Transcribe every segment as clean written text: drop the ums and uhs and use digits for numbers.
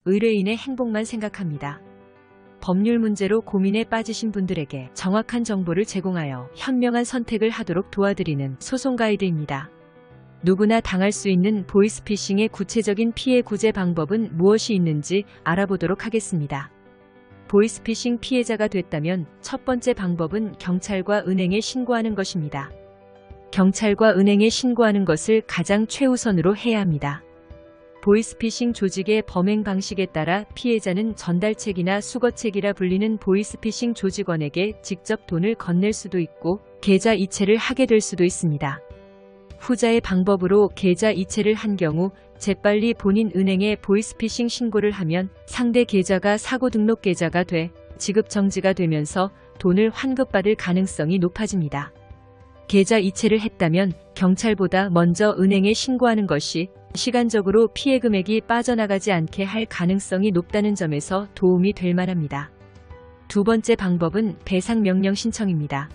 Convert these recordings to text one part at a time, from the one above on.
의뢰인의 행복만 생각합니다. 법률 문제로 고민에 빠지신 분들에게 정확한 정보를 제공하여 현명한 선택을 하도록 도와드리는 소송 가이드입니다. 누구나 당할 수 있는 보이스피싱의 구체적인 피해 구제 방법은 무엇이 있는지 알아보도록 하겠습니다. 보이스피싱 피해자가 됐다면 첫 번째 방법은 경찰과 은행에 신고하는 것입니다. 경찰과 은행에 신고하는 것을 가장 최우선으로 해야 합니다. 보이스피싱 조직의 범행 방식에 따라 피해자는 전달책이나 수거책이라 불리는 보이스피싱 조직원에게 직접 돈을 건넬 수도 있고 계좌 이체를 하게 될 수도 있습니다. 후자의 방법으로 계좌 이체를 한 경우 재빨리 본인 은행에 보이스피싱 신고를 하면 상대 계좌가 사고 등록 계좌가 돼 지급 정지가 되면서 돈을 환급받을 가능성이 높아집니다. 계좌 이체를 했다면 경찰보다 먼저 은행에 신고하는 것이 시간적으로 피해 금액이 빠져나가지 않게 할 가능성이 높다는 점에서 도움이 될 만합니다. 두 번째 방법은 배상명령 신청입니다.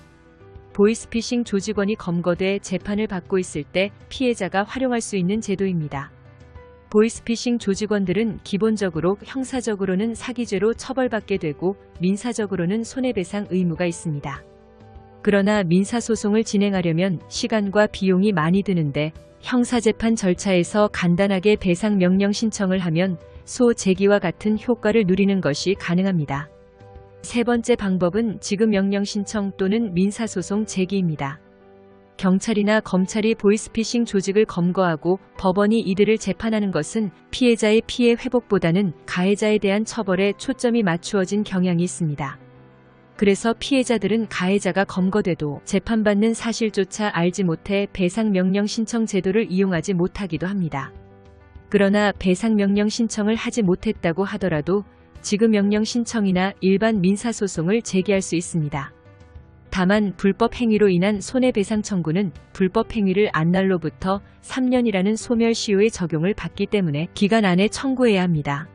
보이스피싱 조직원이 검거돼 재판을 받고 있을 때 피해자가 활용할 수 있는 제도입니다. 보이스피싱 조직원들은 기본적으로 형사적으로는 사기죄로 처벌받게 되고 민사적으로는 손해배상 의무가 있습니다. 그러나 민사소송을 진행하려면 시간과 비용이 많이 드는데 형사재판 절차에서 간단하게 배상명령 신청을 하면 소재기와 같은 효과를 누리는 것이 가능합니다. 세 번째 방법은 지급명령 신청 또는 민사소송 제기입니다. 경찰이나 검찰이 보이스피싱 조직을 검거하고 법원이 이들을 재판하는 것은 피해자의 피해 회복보다는 가해자에 대한 처벌에 초점이 맞추어진 경향이 있습니다. 그래서 피해자들은 가해자가 검거돼도 재판받는 사실조차 알지 못해 배상명령 신청 제도를 이용하지 못하기도 합니다. 그러나 배상명령 신청을 하지 못했다고 하더라도 지급명령 신청이나 일반 민사소송을 제기할 수 있습니다. 다만 불법 행위로 인한 손해배상 청구는 불법 행위를 안 날로부터 3년이라는 소멸시효의 적용을 받기 때문에 기간 안에 청구해야 합니다.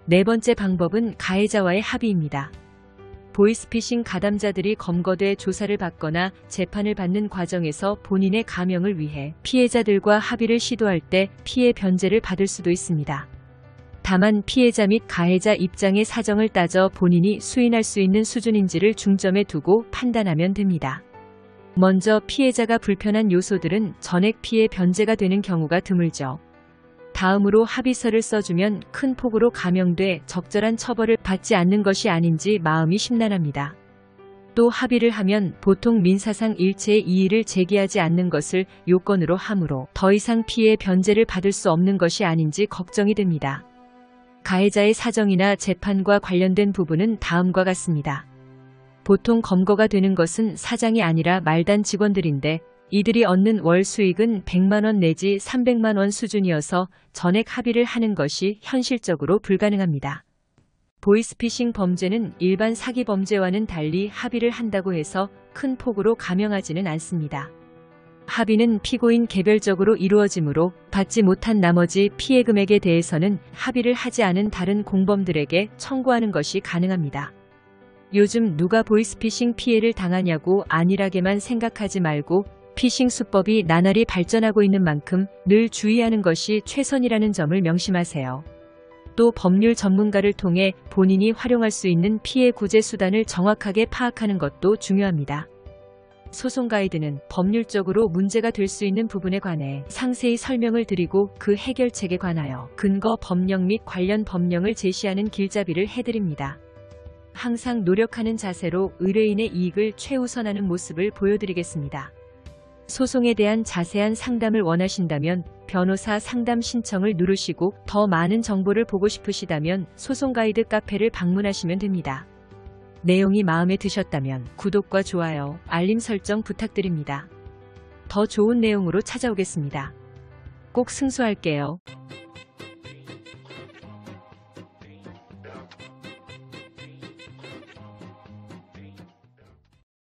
네 번째 방법은 가해자와의 합의입니다. 보이스피싱 가담자들이 검거돼 조사를 받거나 재판을 받는 과정에서 본인의 감형을 위해 피해자들과 합의를 시도할 때 피해 변제를 받을 수도 있습니다. 다만 피해자 및 가해자 입장의 사정을 따져 본인이 수인할 수 있는 수준인지를 중점에 두고 판단하면 됩니다. 먼저 피해자가 불편한 요소들은 전액 피해 변제가 되는 경우가 드물죠. 다음으로 합의서를 써주면 큰 폭으로 감형돼 적절한 처벌을 받지 않는 것이 아닌지 마음이 심란합니다. 또 합의를 하면 보통 민사상 일체의 이의를 제기하지 않는 것을 요건으로 하므로 더 이상 피해 변제를 받을 수 없는 것이 아닌지 걱정이 됩니다. 가해자의 사정이나 재판과 관련된 부분은 다음과 같습니다. 보통 검거가 되는 것은 사장이 아니라 말단 직원들인데 이들이 얻는 월 수익은 100만 원 내지 300만 원 수준이어서 전액 합의를 하는 것이 현실적으로 불가능합니다. 보이스피싱 범죄는 일반 사기 범죄와는 달리 합의를 한다고 해서 큰 폭으로 감형하지는 않습니다. 합의는 피고인 개별적으로 이루어지므로 받지 못한 나머지 피해 금액에 대해서는 합의를 하지 않은 다른 공범들에게 청구하는 것이 가능합니다. 요즘 누가 보이스피싱 피해를 당하냐고 안일하게만 생각하지 말고 피싱 수법이 나날이 발전하고 있는 만큼 늘 주의하는 것이 최선이라는 점을 명심하세요. 또 법률 전문가를 통해 본인이 활용할 수 있는 피해 구제 수단을 정확하게 파악하는 것도 중요합니다. 소송 가이드는 법률적으로 문제가 될 수 있는 부분에 관해 상세히 설명을 드리고 그 해결책에 관하여 근거 법령 및 관련 법령을 제시하는 길잡이를 해드립니다. 항상 노력하는 자세로 의뢰인의 이익을 최우선하는 모습을 보여드리겠습니다. 소송에 대한 자세한 상담을 원하신다면 변호사 상담 신청을 누르시고 더 많은 정보를 보고 싶으시다면 소송 가이드 카페를 방문하시면 됩니다. 내용이 마음에 드셨다면 구독과 좋아요, 알림 설정 부탁드립니다. 더 좋은 내용으로 찾아오겠습니다. 꼭 승소할게요.